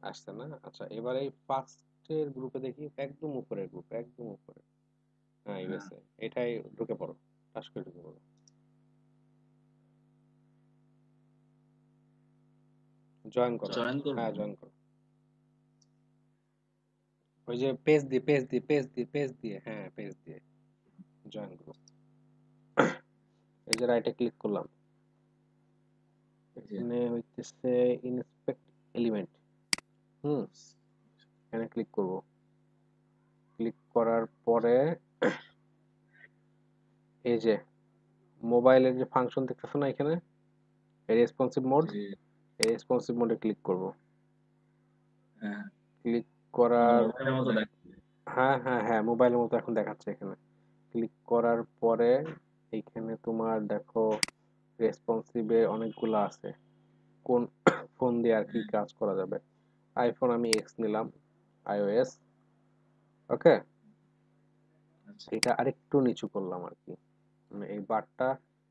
আসছে না? আচ্ছা, এবার এই ফার্স্টের গ্রুপে দেখি, একদম উপরের গ্রুপ, একদম উপরে। হ্যাঁ, গেছে। এটাই ঢুকে পড়ো, টাস করে ঢুকে পড়ো। জয়েন করো। জয়েন করব। হ্যাঁ, জয়েন করো। ওই যে পেজ দিয়ে, পেজ দিয়ে, পেজ দিয়ে, পেজ দিয়ে, হ্যাঁ পেজ দিয়ে জয়েন করো। এই যে রাইটে ক্লিক করলাম, এখানে হইতেছে ইন্সপেক্ট এলিমেন্ট। এখানে ক্লিক করব। ক্লিক করার পরে এই যে মোবাইলের যে ফাংশন দেখতেছো না এখানে, রেসপন্সিভ মোড, এই রেসপন্সিভ মোডে ক্লিক করব। হ্যাঁ, ক্লিক করার মোবাইলের মতো দেখাচ্ছে। হ্যাঁ হ্যাঁ হ্যাঁ, মোবাইলের মতো এখন দেখাচ্ছে এখানে। ক্লিক করার পরে এইখানে তোমার দেখো রেসপন্সিভে অনেকগুলো আছে, কোন ফোন দিয়ে আর কি কাজ করা যাবে। আইফোন আমি এক্স নিলাম, আইওএস। ওকে, আচ্ছা, এটা আরেকটু নিচু করলাম আর কি, মানে এই বারটা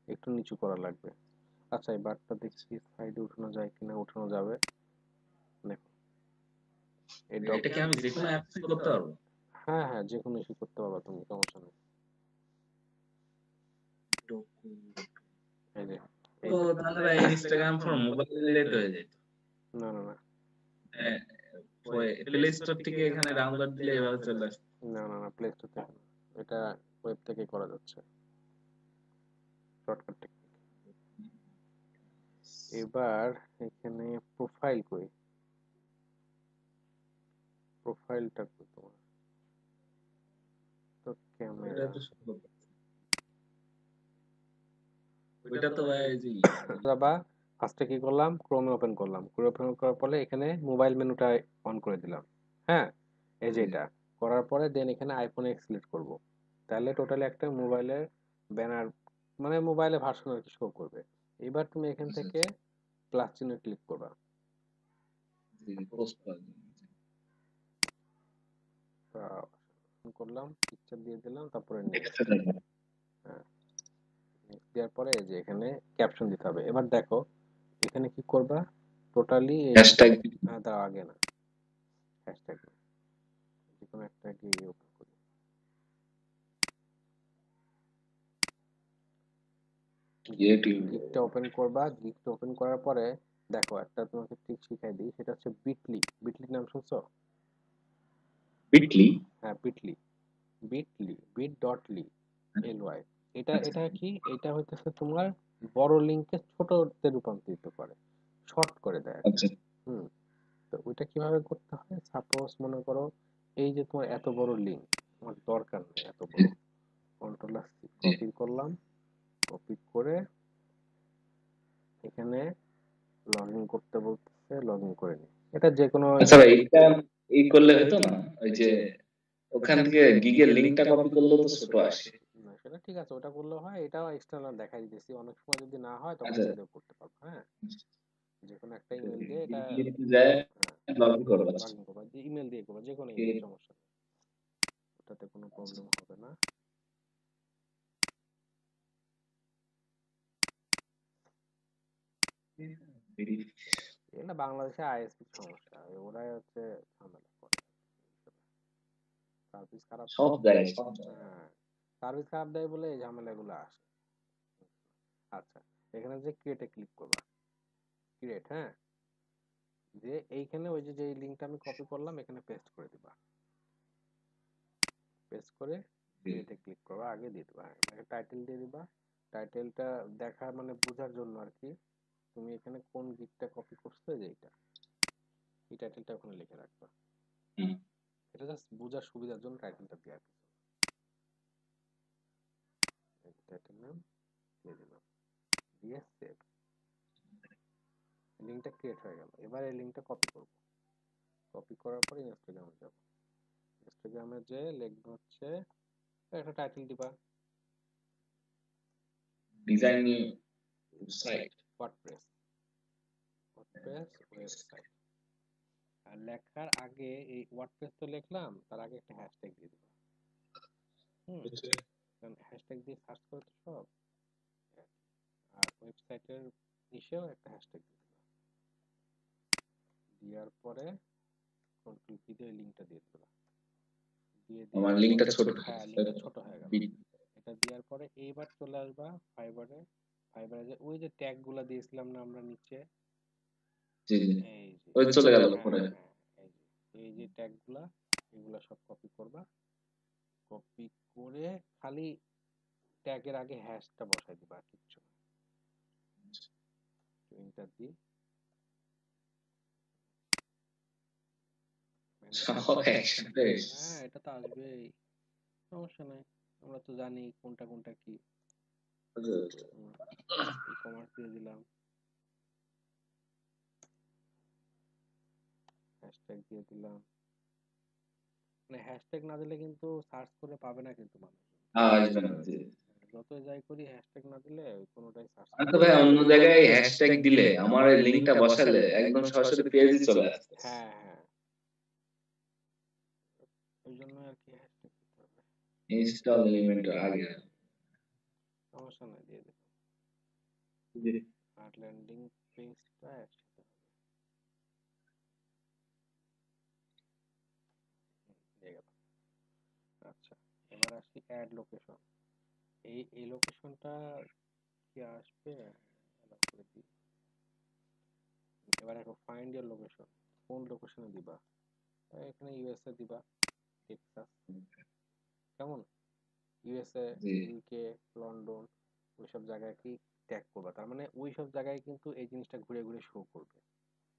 একটু নিচু করা লাগবে। আচ্ছা, এই বারটা দেখি সাইডে উঠানো যায় কিনা, উঠানো যাবে। দেখো এই ডক, এটা কি আমি যে কোনো অ্যাপসে করতে পারবো? হ্যাঁ হ্যাঁ, যে কোনো ইস্যু করতে পারবা তুমি, সমস্যা নেই। এই যে ও এইটা, তাহলে ভাই ইনস্টাগ্রাম ফর মোবাইল তো হয়ে যেত। না না না প্লে স্টোর থেকে এখানে ডাউনলোড দিলে এভাবে চলে আসবে। না না না, প্লে স্টোর থেকে না, এটা ওয়েব থেকে করা যাচ্ছে, শর্টকাট টেকনিক। এবার এখানে প্রোফাইল কই, প্রোফাইলটা কই তোমার, তো ওইটা ক্যামেরা তো সুন্দর। ওইটা তো ভাই এই যে যাবা। ফার্স্টে কি করলাম, ক্রোমে ওপেন করলাম, ক্রোমে ওপেন করার পরে এখানে মোবাইল মেনুটা অন করে দিলাম। হ্যাঁ, এই যে এটা করার পরে দেন এখানে আইফোন এক্স সিলেক্ট করব। তাহলে টোটালি একটা মোবাইলের ব্যানার, মানে মোবাইলে ভার্সন আর কি শো করবে। এবার তুমি এখান থেকে প্লাস চিহ্নে ক্লিক করবা। পোস্ট করা করলাম, পিকচার দিয়ে দিলাম, তারপরে নেক্সট। হ্যাঁ, নেক্সট দেওয়ার পরে এই যে এখানে ক্যাপশন দিতে হবে। এবার দেখো এখানে কি করবা, টোটালি হ্যাশট্যাগ। দাও আগে না, হ্যাশট্যাগ যে কোনো একটা কি ওপেন করি। গিকটা ওপেন করবা, গিকটা ওপেন করার পরে দেখো একটা তোমাকে ট্রিক শিখাই দিই, সেটা হচ্ছে বিটলি। বিটলি নাম শুনছো? বিটলি। হ্যাঁ, বিটলি, বিটলি, বিট ডট লি, এল ওয়াই। এটা আচ্ছা, এটা কি, এটা হইতেছে তোমার বড় লিঙ্ককে ছোটতে রূপান্তরিত করে, শর্ট করে দেয় আর কি। আচ্ছা, হুম, তো ওইটা কিভাবে করতে হয়, সাপোজ মনে করো এই যে তোমার এত বড় লিঙ্ক, আমার দরকার নেই এত বড়, কন্ট্রোল সি কপি করলাম, কপি করে এখানে লগ ইন করতে বলতেছে, লগ ইন করে নি। এটা যে কোনো আচ্ছা ভাই, এটা এই করলে হতো না? ওই যে ওখান থেকে গিগের লিংকটা কপি করলেও তো ছোট আসে। না, সেটা ঠিক আছে, ওটা করলেও হয়, এটাও এক্সটার্নাল দেখাই দিতেছি। অনেক সময় যদি না হয় তখন আচ্ছা, এটা দিয়েও করতে পারবো। হ্যাঁ, যে কোনো একটা ইমেল দিয়ে এটা, গিগে যায় হ্যাঁ লগ ইন করবো। লগ ইন করবা, ইমেল দিয়ে করবা, যে কোনো ইমেল, আচ্ছা, সমস্যা নেই, ওটাতে কোনো প্রবলেম হবে না। এটা বাংলাদেশে আইএসপি সমস্যা, ওরাই হচ্ছে ঝামেলা করে, সার্ভিস খারাপ সব দেয়। জায়গায় সব জায়গায়। হ্যাঁ, সার্ভিস খারাপ দেয় বলে এই ঝামেলাগুলো আসে। আচ্ছা, এখানে যে ক্রিয়েটে ক্লিক করবা, ক্রিয়েট, হ্যাঁ, যে এইখানে ওই যে যে লিংকটা আমি কপি করলাম এখানে পেস্ট করে দিবা, পেস্ট করে ক্রিয়েটে ক্লিক করবা, আগে দিয়ে দিবা, টাইটেল দিয়ে দিবা। টাইটেলটা দেখা মানে বোঝার জন্য আর কি, তুমি এখানে কোন গিকটা কপি করছো, যে এইটা, এই টাইটেলটা ওখানে লিখে রাখবা। হুম, এটা জাস্ট বোঝার সুবিধার জন্য টাইটেলটা দেওয়া কিছু, টাইটেল নাম দিয়ে দিলাম, দিয়ে সেভ। লিঙ্কটা ক্রিয়েট হয়ে গেল। এবার এই লিঙ্কটা কপি করব, কপি করার পরে ইনস্টাগ্রামে যাব, ইনস্টাগ্রামে যে লিখবো হচ্ছে, একটা টাইটেল দিবা, design site. WordPress, WordPress website. আর লেখার আগে এই ওয়ার্ডপ্রেস তো লিখলাম, তার আগে একটা হ্যাশট্যাগ দিয়ে দিবা। হুম, কারণ হ্যাশট্যাগ দিয়ে সার্চ করে তো সব। আর ওয়েবসাইটের নিচেও একটা হ্যাশট্যাগ দিয়ে দিবা, দেওয়ার পরে কন্ট্রোল কি দিয়ে লিঙ্কটা দিয়ে দিবা, দিয়ে আমার দেওয়ার লিঙ্কটা পরে ছোট হ্যাঁ হয়ে গেছে, লিঙ্কটা ছোট হয়ে গেল। বিট। এটা দেওয়ার পরে এইবার চলে আসবা ফাইবারে। ফাইবারে যে ওই যে ট্যাগ গুলা দিয়েছিলাম না আমরা নিচে, জি জি, এই যে ওই চলে গেল হ্যাঁ পরে। হ্যাঁ, এই যে ট্যাগ গুলা, এগুলা সব কপি করবা। কপি করে খালি ট্যাগের আগে হ্যাশটা বসাই দিবা, আর কিচ্ছু না। এন্টার দিয়ে ম্যানেজ সব করতে, একসাথে। হ্যাঁ এটা তো আসবেই, সমস্যা নাই, আমরা তো জানি কোনটা কোনটা কি। ই কমার্স দিয়ে দিলাম, হ্যাশট্যাগ দিয়ে দিলাম। মানে হ্যাশট্যাগ না দিলে কিন্তু সার্চ করে পাবে না কিন্তু মানুষ। আসবে না, জি। যতই যাই করি হ্যাশট্যাগ না দিলে ওই কোনোটাই সার্চ আমি করে তো না। ভাই অন্য জায়গায় হ্যাশট্যাগ দিলে আমার এই লিঙ্কটা বসালে একদম সরাসরি পেজে চলে আসছে। হ্যাঁ হ্যাঁ, ওই জন্য আর কি হ্যাশট্যাগ দিতে হবে। ইনস্টল এলিমেন্টের আগে। সমস্যা নাই, দিয়ে দিলাম। জি। আর ল্যান্ডিং পেজটা একসাথে হবে। দিয়ে গেল। আচ্ছা, এবার আসি অ্যাড লোকেশন। এই লোকেশনটা কি আসবে? allow করে দিই। এবার এখন ফাইন্ড ইয়ার লোকেশন, কোন লোকেশনে দিবা? এখানে ইউএসএ দিবা, টেক্সাস। কেমন? ইউএসএ, জি। ইউকে, লন্ডন, ওইসব জায়গায় কি ট্যাগ করবা, তার মানে ওইসব জায়গায় কিন্তু এই জিনিসটা ঘুরে ঘুরে শো করবে,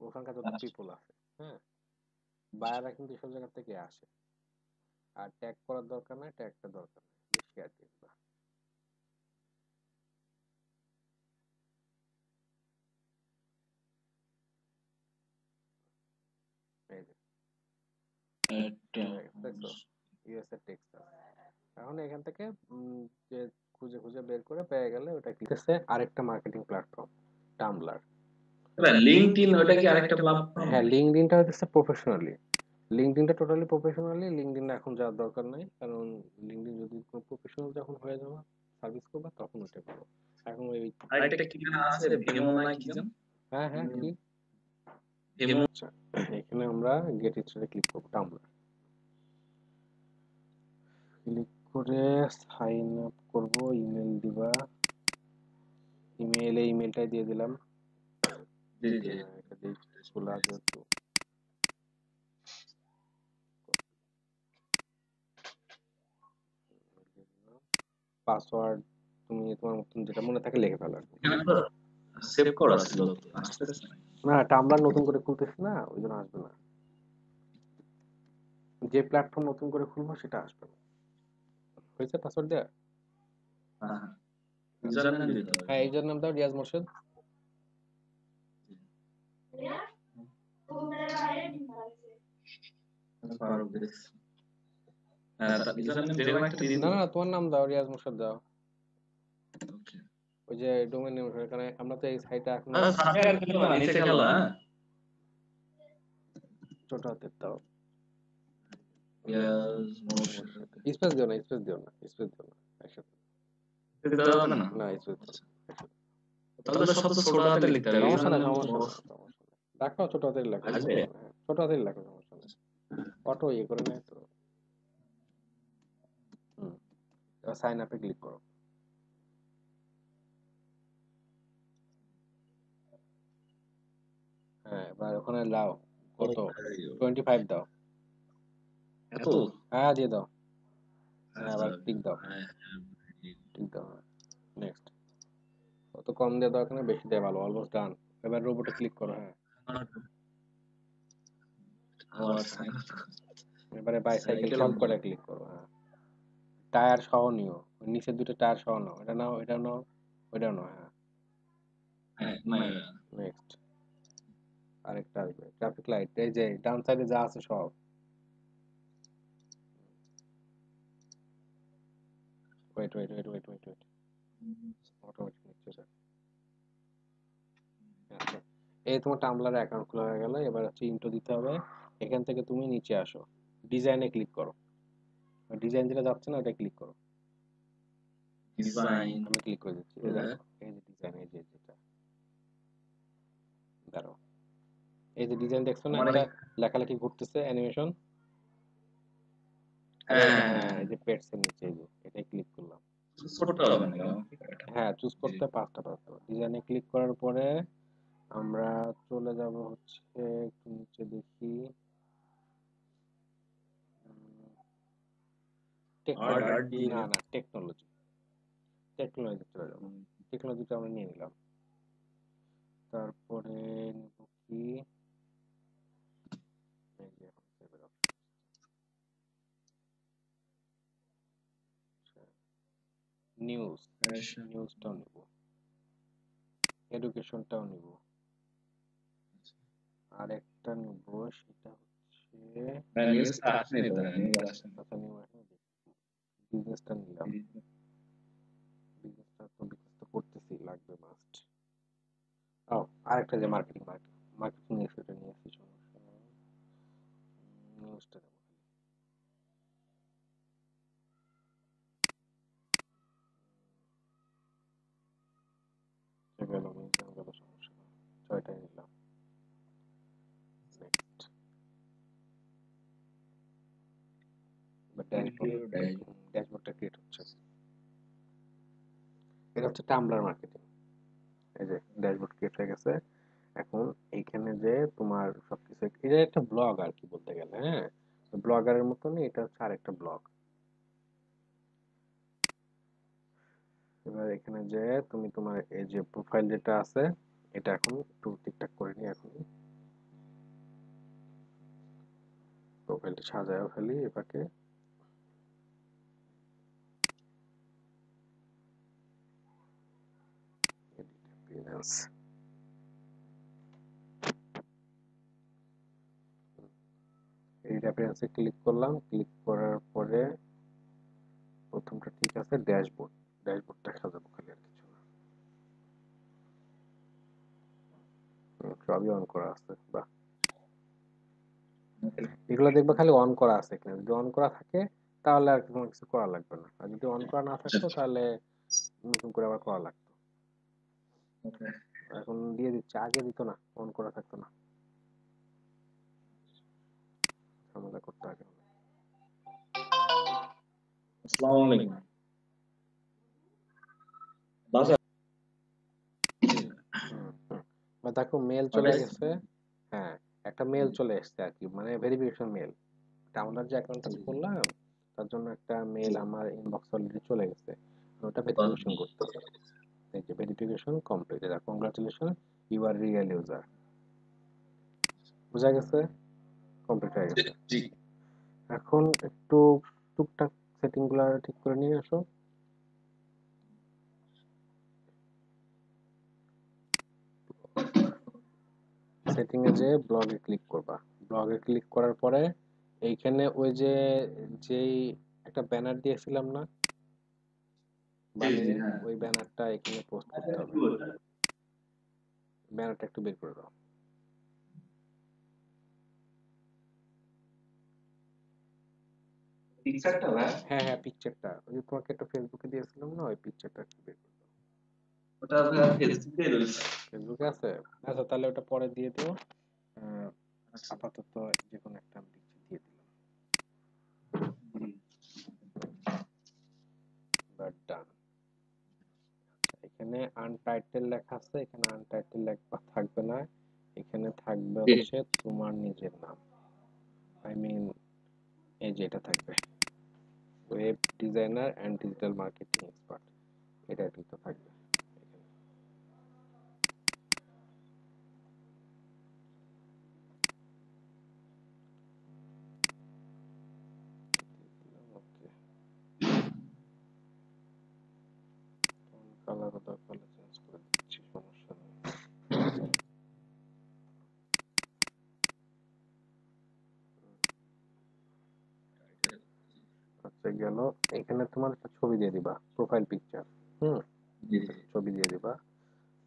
ওখানকার যত আচ্ছা। পিপল আছে। হ্যাঁ, বায়াররা কিন্তু এসব জায়গা থেকে আসে। আর ট্যাগ করার দরকার নাই, ট্যাগটা দরকার নাই, বেশি আর দিয়ে দিবা। এই যে দেখছো, ইউএসএ টেক্সাস। এখন এখান থেকে যে খুঁজে খুঁজে বের করে পেয়ে গেলে ওটা কি আছে, আরেকটা মার্কেটিং প্ল্যাটফর্ম, টামব্লার। লিঙ্কডইন ওটা কি আরেকটা প্ল্যাটফর্ম? হ্যাঁ, লিঙ্কডইনটা হচ্ছে প্রফেশনালি, লিঙ্কডইনটা টোটালি প্রফেশনালি। লিঙ্কডইন এখন যাওয়ার দরকার নাই, কারণ লিঙ্কডইন যদি কোনো প্রফেশনাল যখন হয়ে যাবে সার্ভিস করবা তখন ওটা করো। এখন ওই আরেকটা কি যেন আছে, ভেমো না কি যেন? হ্যাঁ হ্যাঁ কি, ভেমো। আচ্ছা এখানে আমরা গেট স্টার্টে ক্লিক করবো, টামব্লার ক্লিক করে সাইন আপ করবো, ইমেল দিবা, ইমেলটাই দিয়ে দিলাম। জি জি। এটা দিয়ে খোলা যেহেতু, পাসওয়ার্ড তুমি তোমার মতন যেটা মনে থাকে লিখে ফেলো। এখানে তো সেভ করা ছিল তো, আসতেছে না। না, টামব্লার নতুন করে খুলতেছি না, ওই জন্য আসবে না। যে প্ল্যাটফর্ম নতুন করে খুলবো সেটা আসবে না। হয়েছে পাসওয়ার্ড দেওয়া? হ্যাঁ হ্যাঁ, ইউজার নেম দিতে হবে। হ্যাঁ, ইউজার নাম দাও রিয়াজ মোর্শেদ। ফারুক দিস। হ্যাঁ, তার ইউজার নেম যেকোনো একটা দিয়ে না দিব। না, তোমার নাম দাও, রিয়াজ মোর্শেদ দাও। ওকে। ওই যে ডোমেন নেম, কারণ আমরা তো এই সাইটে এখনো সামনে আর খেলো না, নিচে খেলো। হ্যাঁ, ছোট হাতের দাও। ইয়াস মোর্শেদ। স্পেস দিও না, স্পেস দিও না, স্পেস দিও না, একসাথে। দিতে হবে না? না, স্পেস দিও না, একসাথে। তাহলে তো সব তো ছোট হাতে লিখতে হবে, সমস্যা ইউজার নাই, নেম তো সমস্যা বড়। নাই, সমস্যা নাই, দেখো ছোট হাতের লেখো, আসবে? সমস্যা নাই, ছোট হাতের লেখো, সমস্যা নেই। অটো ইয়ে করে নেয় তো। হুম, এবার সাইন আপে ক্লিক করো। হ্যাঁ, এবার ওখানে দাও কত, 25 দাও। এত? হ্যাঁ দিয়ে দাও। হ্যাঁ, আচ্ছা, আবার টিক দাও, হ্যাঁ। টিক দাও, নেক্সট। কত কম দিয়ে দাও, এখানে বেশি দেয় ভালো, অলমোস্ট ডান। এবার রোবটে ক্লিক করো। হ্যাঁ, আবার সাইন আপ। এবারে বাইসাইকেল সাইকেল। সব করে ক্লিক করো। হ্যাঁ, টায়ার সহ নিও, নিচের দুটো টায়ার সহ নাও, এটা নাও, এটা নাও, ওইটা নাও। হ্যাঁ, হ্যাঁ, নাই। নেক্সট। আরেকটা আসবে ট্রাফিক লাইট, এই যে ডান সাইডে যা আছে সব। Wait wait wait wait wait wait, automatic নিচ্ছে এটা। আচ্ছা, এই তোমার টাম্বলার অ্যাকাউন্ট খোলা হয়ে গেল। এবার হচ্ছে ইন্ট্রো দিতে হবে। এখান থেকে তুমি নিচে আসো, ডিজাইনে ক্লিক করো। ডিজাইন যেটা যাচ্ছে না ওটা ক্লিক করো। ডিজাইন। আমি ক্লিক করে দিচ্ছি, এই দেখো এই যে ডিজাইন, এই যে যেটা, দাঁড়াও। এই যে ডিজাইন দেখছো না, মানে একটা লেখালেখি ঘুরতেছে অ্যানিমেশন। হ্যাঁ, হ্যাঁ, এই যে পেটস এর নিচে এই যে এটাই ক্লিক করলাম। চুজ করতে হবে নাকি আমাকে এটা? হ্যাঁ, চুজ জি। করতে 5টা পারতো। ডিজাইনে ক্লিক করার পরে আমরা চলে যাব হচ্ছে একটু নিচে দেখি, আর্ট টেকনোলজি। না ডিজাইন। না, টেকনোলজি। টেকনোলজি চলে যাবো। টেকনোলজিটা আমরা নিয়ে নিলাম। তারপরে নিব কি, এই যে এখন save এর option আছে। নিউজ, নিউজটাও নিব, এডুকেশনটাও নিব। আর একটা নিব, সেটা হচ্ছে হ্যাঁ, নিউজ তো আসেনি তো, নিউজ আসেনি। আচ্ছা নিউ এখন বিজনেসটা নিলাম। বিজনেসটা তো বিকাশ তো করতেছি, লাগবে মাস্ট। ও, আরেকটা যে মার্কেটিং, মার্কেটিং নিয়ে সেটা নিয়ে আসি, সমস্যা নেই। নিউজটা দেবো, সে গেল মিউজিয়াম গেল, সমস্যা নেই, 6টাই নিলাম। নেক্সট। ড্যাশবোর্ড, ড্যাশবোর্ডটা ক্রিয়েট হচ্ছে। এটা হচ্ছে টামব্লার মার্কেটিং। এই যে ড্যাশবোর্ড ক্রিয়েট হয়ে গেছে। এখন এইখানে যে তোমার সবকিছু, এটা একটা ব্লগ আর কি বলতে গেলে, হ্যাঁ, ব্লগারের মতনই এটা হচ্ছে আরেকটা ব্লগ। এবার এখানে যে তুমি তোমার এই যে প্রোফাইল যেটা আছে, এটা এখন একটু ঠিকঠাক করে নিই। এখন প্রোফাইলটা সাজায় ফেলি এটাকে। এডিট অ্যাপিয়ারেন্সে ক্লিক করলাম, ক্লিক করার পরে প্রথমটা ঠিক আছে, ড্যাশবোর্ড। ড্যাশবোর্ডটা সাজাবো খালি, আর কিছু না। সবই অন করা আছে, বাহ। এগুলো দেখবে খালি অন করা আছে কিনা, যদি অন করা থাকে তাহলে আর কোনো কিছু করা লাগবে না, আর যদি অন করা না থাকতো তাহলে নতুন করে আবার করা লাগতো। এখন দিয়ে দিচ্ছে, আগে দিত না, অন করা থাকতো না, ঝামেলা করতে আগে। আসসালামু আলাইকুম। বাসা বা দেখো মেল চলে গেছে। হ্যাঁ, একটা মেল চলে এসেছে আর কি, মানে ভেরিফিকেশন মেল। ডাউনলোড যে অ্যাকাউন্টটা করলাম, তার জন্য একটা মেল আমার ইনবক্স অলরেডি চলে গেছে, ওটা ভেরিফিকেশন করতেছে। এই যে verification complete, congratulation, you are real user. বুঝা গেছে, কমপ্লিট হয়ে গেছে। জি। এখন একটু টুকটাক সেটিং গুলা ঠিক করে নিয়ে আসো। সেটিং এ যে ব্লগে ক্লিক করবা, ব্লগে ক্লিক করার পরে এইখানে ওই যে যেই একটা ব্যানার দিয়েছিলাম না জি, জি, বানিয়ে, হ্যাঁ। ওই ব্যানারটা এখানে পোস্ট করতে হবে। ব্যানারটা একটু বের করে দাও। পিকচারটা ভাই, হ্যাঁ হ্যাঁ, পিকচারটা ওই যে তোমাকে একটা ফেসবুকে দিয়েছিলাম না, ওই পিকচারটা একটু বের করে দাও। ওটা আপনার ফেসবুকে রয়েছে। ফেসবুকে আছে? আচ্ছা তাহলে ওটা পরে দিয়ে দিও। আহ, আপাতত যে কোনো একটা পিকচার দিয়ে দিলাম। বাট ডান। এখানে আনটাইটেল লেখা আছে, এখানে আনটাইটেল লেখা থাকবে না, এখানে থাকবে জি। হচ্ছে তোমার নিজের নাম। আই মিন এই যে এটা থাকবে, web designer and digital marketing expert, এটা কিন্তু থাকবে এখানে। ওকে, কালার দরকার চেঞ্জ করে দিচ্ছি, সমস্যা নেই। আচ্ছা গেল। এখানে তোমার একটা ছবি দিয়ে দিবা, প্রোফাইল পিকচার। হুম, জি, একটা ছবি দিয়ে দিবা।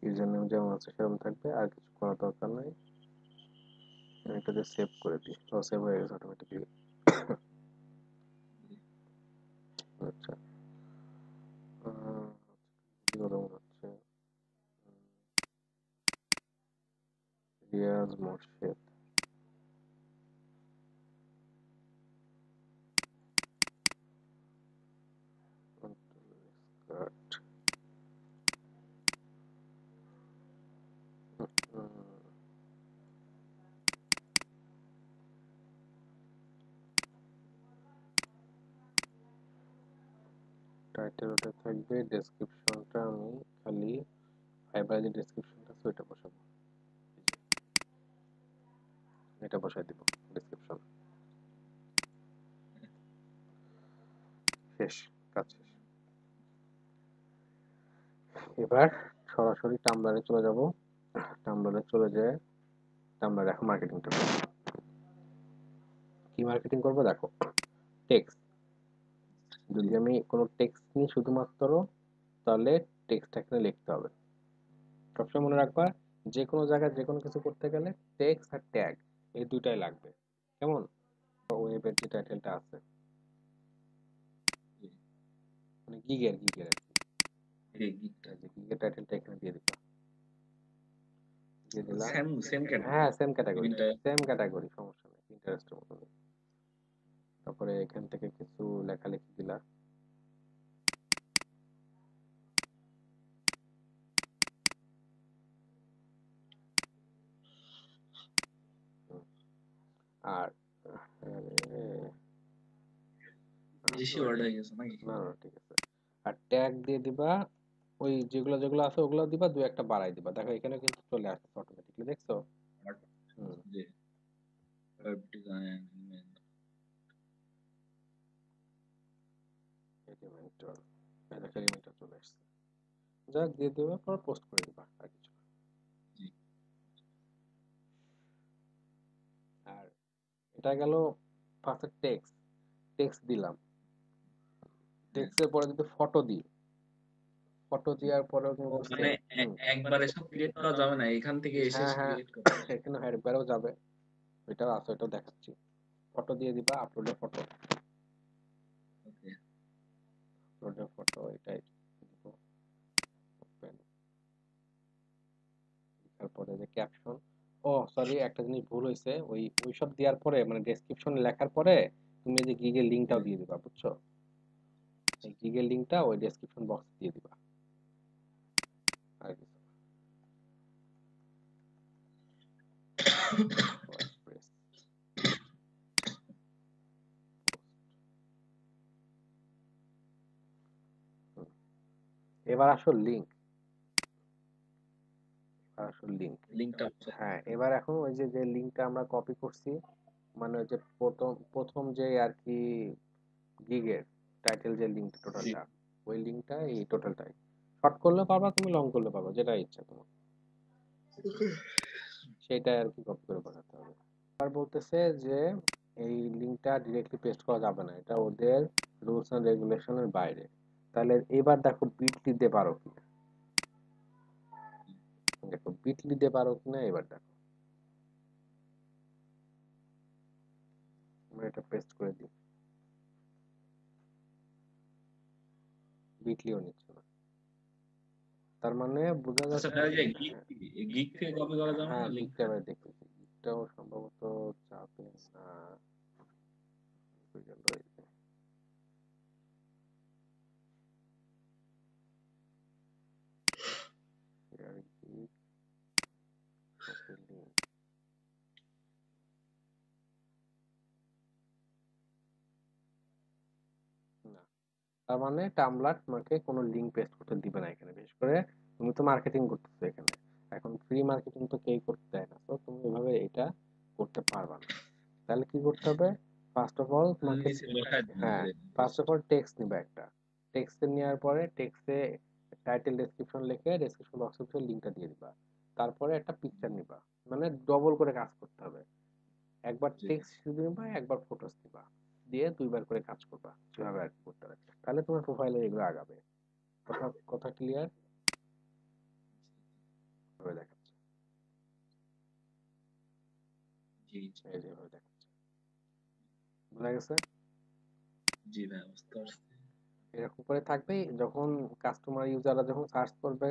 ইউজার নেম যেমন আছে সেরকম থাকবে, আর কিছু করার দরকার নাই। এটাতে সেভ করে দিই, সেভ হয়ে গেছে অটোমেটিক্যালি। আচ্ছা, কি কথা মনে হচ্ছে, রিয়াল রিয়াজ মোর্শেদ। টাইটেল ওটা থাকবে, ডেসক্রিপশনটা আমি খালি ফাইবারে যে ডেসক্রিপশনটা আছে ওইটা বসাবো, এটা বসাই দিব ডেসক্রিপশন। শেষ, কাজ শেষ। এবার সরাসরি টামব্লারে চলে যাব। টামব্লারে চলে যেয়ে টামব্লারে এখন মার্কেটিংটা করব। কি মার্কেটিং করব দেখো, টেক্সট। যদি আমি কোনো টেক্সট নিই শুধুমাত্র, তাহলে টেক্সটটা এখানে লিখতে হবে। সবসময় মনে রাখবা, যে কোনো জায়গায় যে কোনো কিছু করতে গেলে টেক্সট আর ট্যাগ এই দুটাই লাগবে। কেমন? ওয়েবের যে টাইটেলটা আছে, মানে গিগের আর কি, গিগের টাইটেলটা এখানে দিয়ে দিবা। দিয়ে দিলাম। হ্যাঁ, সেম ক্যাটাগরি, সমস্যা নেই, ইন্টারেস্টের মতো। তারপরে এখান থেকে কিছু লেখালেখি দিলা। আর বেশি ওয়ার্ড হয়ে গেছে নাকি? না না, ঠিক আছে। আর ট্যাগ দিয়ে দিবা, ওই যেগুলো যেগুলো আছে ওগুলো দিবা, দুই একটা বাড়াই দিবা। দেখো এখানে কিন্তু চলে আসছে অটোমেটিকলি, দেখছো? জি, ওয়েব ডিজাইন, এলিমেন্টর, দেখো এলিমেন্টর চলে আসছে। যাক, দিয়ে দেবা, পর পোস্ট করে দিবা, আর কিছু না। আর এটা গেল ফার্স্ট টেক্সট। টেক্সট দিলাম, টেক্সটের পরে যদি ফটো দিই, ফটো দেওয়ার পরেও কিন্তু মানে একবারে সব ক্রিয়েট করা যাবে না, এখান থেকে এসে হ্যাঁ হ্যাঁ, ক্রিয়েট করতে হবে। এখানে একবারেও যাবে, এটাও আছে, এটাও দেখাচ্ছি। ফটো দিয়ে দিবা, আপলোডের ফটো, ওকে, আপলোডের ফটো এটাই দিব। ওপেন, তারপরে যে ক্যাপশন, ও সরি, একটা জিনিস ভুল হয়েছে, ওই সব দেওয়ার পরে মানে ডেসক্রিপশন লেখার পরে তুমি যে গিগের লিংকটাও দিয়ে দিবা, বুঝছো? এই গিগের লিংকটা ওই ডেসক্রিপশন বক্স দিয়ে দিবা, আর কিছু না। WordPress post। এবার আসো লিংক, লিংকটা হ্যাঁ, এবার এখন ওই যে যে লিংকটা আমরা কপি করছি, মানে ওই যে প্রথম প্রথম যে আর কি গিগের টাইটেল যে লিংক টোটালটা, ওই লিংকটা এই টোটালটাই শর্ট করলে পারবা, তুমি লং করলে পারবা, যেটা ইচ্ছা তোমার, সেটাই আর কি কপি করে পাঠাতে হবে। আর বলতেছে যে এই লিংকটা ডিরেক্টলি পেস্ট করা যাবে না, এটা ওদের রুলস এন্ড রেগুলেশনের বাইরে। তাহলে এবার দেখো বিটলি দিতে পারো কিনা, দেখো বিটলি দিতে পারো কিনা, এবার দেখো। আমরা এটা পেস্ট করে দিই, বিটলিও নিচ্ছে না। তার মানে বোঝা আচ্ছা, যাচ্ছে, তাহলে যে গিগ থেকে কপি করা যাবে হ্যাঁ না গিকটা লিংকটা? এবার দেখতেছি, গিকটাও সম্ভবত চাপে না। কই গেল এই যে, share gig, copy link। না, তার মানে টামলার তোমাকে কোনো লিঙ্ক পেস্ট করতে দিবে না এখানে। বিশেষ করে তুমি তো মার্কেটিং করতেছো এখানে, এখন ফ্রি মার্কেটিং তো কেউ করতে দেয় না, তো তুমি এভাবে এটা করতে পারবা না। তাহলে কি করতে হবে, ফার্স্ট অফ অল তোমাকে, নিচে বসায় দিন হ্যাঁ, যে ফার্স্ট অফ অল টেক্সট নিবা একটা। টেক্সট নেওয়ার পরে টেক্সটে টাইটেল ডেসক্রিপশন লিখে ডেসক্রিপশন বক্সে লিঙ্কটা দিয়ে দিবা। তারপরে একটা পিকচার নিবা, মানে ডবল করে কাজ করতে হবে। একবার টেক্সট শুধু নিবা, একবার ফটোস নিবা, দিয়ে দুইবার করে কাজ করবা, যেভাবে আর কি করতে হবে। তাহলে তোমার প্রোফাইলে এগুলো আগাবে। কথা কথা ক্লিয়ার হয়ে দেখাচ্ছে, জি এই যেভাবে দেখাচ্ছে, বোঝা গেছে? জি ভাই, বুঝতে পারছি। এরকম করে থাকবে, যখন কাস্টমার ইউজাররা যখন সার্চ করবে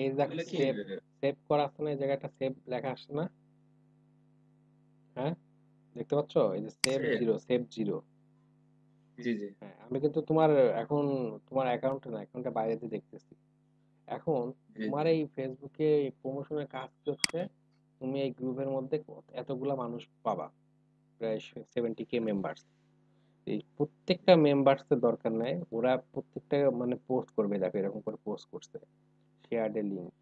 এই দেখ এগুলো কি সেভ সেভ করা আছে না, এই জায়গাটা সেভ লেখা আসছে না? হ্যাঁ, দেখতে পাচ্ছ এই যে save save? Zero, save zero. জি জি হ্যাঁ, আমি কিন্তু তোমার এখন তোমার অ্যাকাউন্টে না, অ্যাকাউন্টে বাইরে দিয়ে দেখতেছি। এখন জি তোমার জি এই ফেসবুকে প্রমোশনের কাজ কি হচ্ছে, তুমি এই গ্রুপের মধ্যে এতগুলা মানুষ পাবা, প্রায় 70K মেম্বার্স। এই প্রত্যেকটা মেম্বার্সের দরকার নাই, ওরা প্রত্যেকটা মানে পোস্ট করবে, দেখো এরকম করে পোস্ট করছে, শেয়ার এ লিঙ্ক,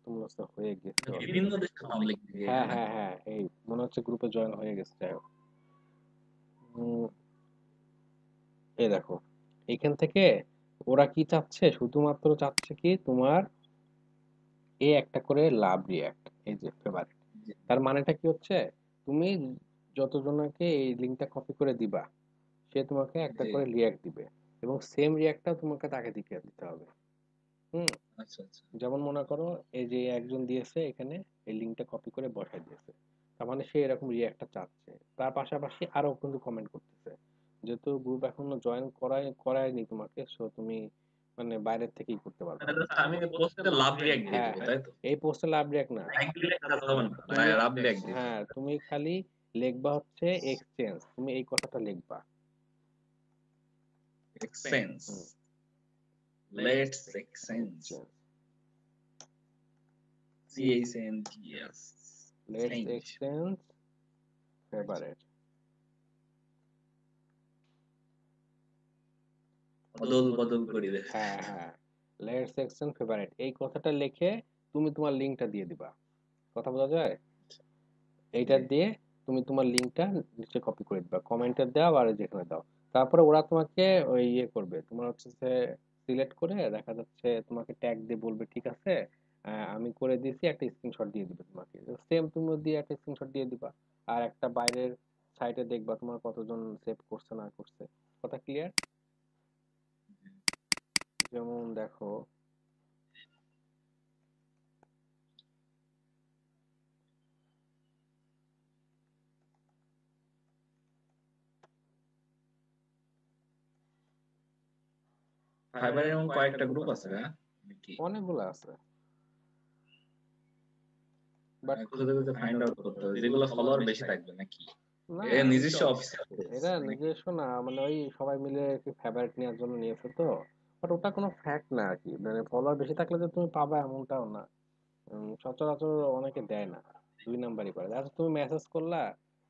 সমস্ত হয়ে গেছে বিভিন্ন already। দেশের পাবলিক থেকে হ্যাঁ এখানে। হ্যাঁ হ্যাঁ, এই মনে হচ্ছে গ্রুপে জয়েন হয়ে গেছে, যাই হোক। উম, এই দেখো এখান থেকে ওরা কি চাচ্ছে, শুধুমাত্র চাচ্ছে কি তোমার এই একটা করে লাভ রিয়াক্ট, এই যে ফেভারিট। জি তার মানেটা কি হচ্ছে, তুমি যতজনকে এই লিঙ্কটা কপি করে দিবা, সে তোমাকে একটা জি করে রিয়াক্ট দিবে, এবং সেম রিয়াক্টটাও তোমাকে তাকে দিতে দিতে হবে। হুম। আচ্ছা আচ্ছা যেমন মনে করো এই যে একজন দিয়েছে এখানে, এই লিঙ্কটা কপি করে বসাই দিয়েছে, তার মানে সে এরকম রিয়াক্টটা চাচ্ছে। তার পাশাপাশি আরো কিন্তু কমেন্ট করতেছে, যেহেতু গ্রুপ এখনো জয়েন করায়নি তোমাকে, সো তুমি মানে বাইরের থেকেই করতে পারবা। মানে just আমি পোস্টে লাভ রিঅ্যাক্ট দিয়ে হ্যাঁ দেবো হ্যাঁ, তাই তো? এই পোস্টে লাভ রিয়াক্ট না, লাইক দিলে কাজ হবে না, তুমি লাভ রিঅ্যাক্ট দিতে হ্যাঁ হবে। তুমি খালি লিখবা হচ্ছে এক্সচেঞ্জ, তুমি এই কথাটা লিখবা। Exchange, hmm, let's exchange, exchange, CHNGS, let's change, exchange favourite. অদল বদল করি দে। হ্যাঁ হ্যাঁ, লেটস এক্সচেঞ্জ ফেভারিট, এই কথাটা লিখে তুমি তোমার লিঙ্কটা দিয়ে দিবা। কথা বোঝা যায়? এইটা জি দিয়ে তুমি তোমার লিঙ্কটা নিচে কপি করে দিবা, কমেন্টে দাও আর যেখানে দাও। তারপরে ওরা তোমাকে ওই ইয়ে করবে, তোমার হচ্ছে যে সিলেক্ট করে দেখা যাচ্ছে তোমাকে ট্যাগ দিয়ে বলবে ঠিক আছে, আমি করে দিয়েছি, একটা স্ক্রিনশট দিয়ে দিবে তোমাকে, সেম তুমিও দিয়ে একটা স্ক্রিনশট দিয়ে দিবা। আর একটা বাইরের সাইটে দেখবা তোমার কতজন সেভ করছে না করছে। কথা ক্লিয়ার? যেমন দেখো, ফাইবারের এমন কয়েকটা গ্রুপ আছে না নাকি? অনেকগুলো আছে, বাট খুঁজে খুঁজে ফাইন্ড আউট করতে হবে যেগুলো ফলোয়ার বেশি থাকবে নাকি। না, এ নিজস্ব অফিসিয়াল এটা নাকি? নিজস্ব না, মানে ওই সবাই মিলে একটু ফেভারিট নেওয়ার জন্য নিয়েছে তো। বাট ওটা কোনো ফ্যাক্ট না আর কি, মানে ফলোয়ার বেশি থাকলে যে তুমি পাবা এমনটাও না। সচরাচর অনেকে দেয় না, দুই নাম্বারই করে। আচ্ছা তুমি মেসেজ করলা,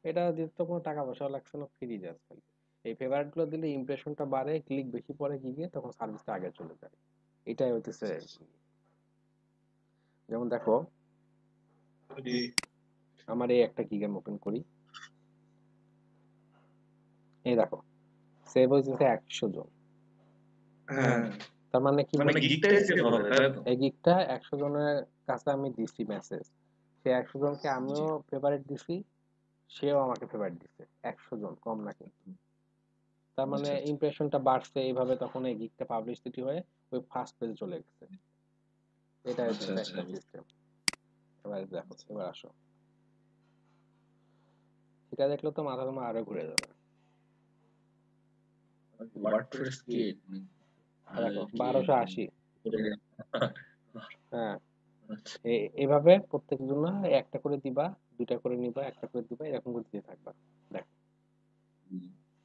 এটা দিতে তো কোনো টাকা পয়সা লাগছে না, ফ্রি জাস্ট খালি। এই ফেভারিট গুলো দিলে ইমপ্রেশনটা বাড়ে, ক্লিক বেশি পড়ে গিয়ে, তখন সার্ভিসটা আগে চলে যায়। এটাই হইতেছে। যেমন দেখো, জি আমার এই একটা গিগ ওপেন করি, এই দেখো সেভ হয়েছে 100 জন। হ্যাঁ, হ্যাঁ, তার মানে কি মানে গিগটাই সেভ হবে তাই তো? এই গিগটা 100 জনের কাছে আমি দিছি মেসেজ, সে 100 জনকে জি আমিও ফেভারিট দিছি, সেও আমাকে ফেভারিট দিছে। 100 জন কম না কিন্তু। তার মানে আচ্ছা আচ্ছা ইমপ্রেশনটা বাড়ছে এইভাবে, তখন এই গিগটা পাবলিসিটি হয়ে ওই ফার্স্ট পেজে চলে গেছে। এটা আচ্ছা হচ্ছে আচ্ছা একটা সিস্টেম। এবার দেখো, এবার আসো, এটা দেখলে তো মাথা তোমার আরো ঘুরে যাবে। ওয়ার্ডপ্রেস কি দেখো কি 1280। হ্যাঁ, এভাবে প্রত্যেক জন্য একটা করে দিবা, দুইটা করে নিবা, একটা করে দিবা, এরকম করে দিয়ে থাকবা। দেখ,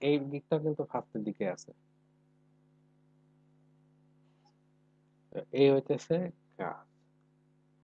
এই দিকটা কিন্তু ফার্স্টের দিকে আছে। এই হইতেছে কাজ।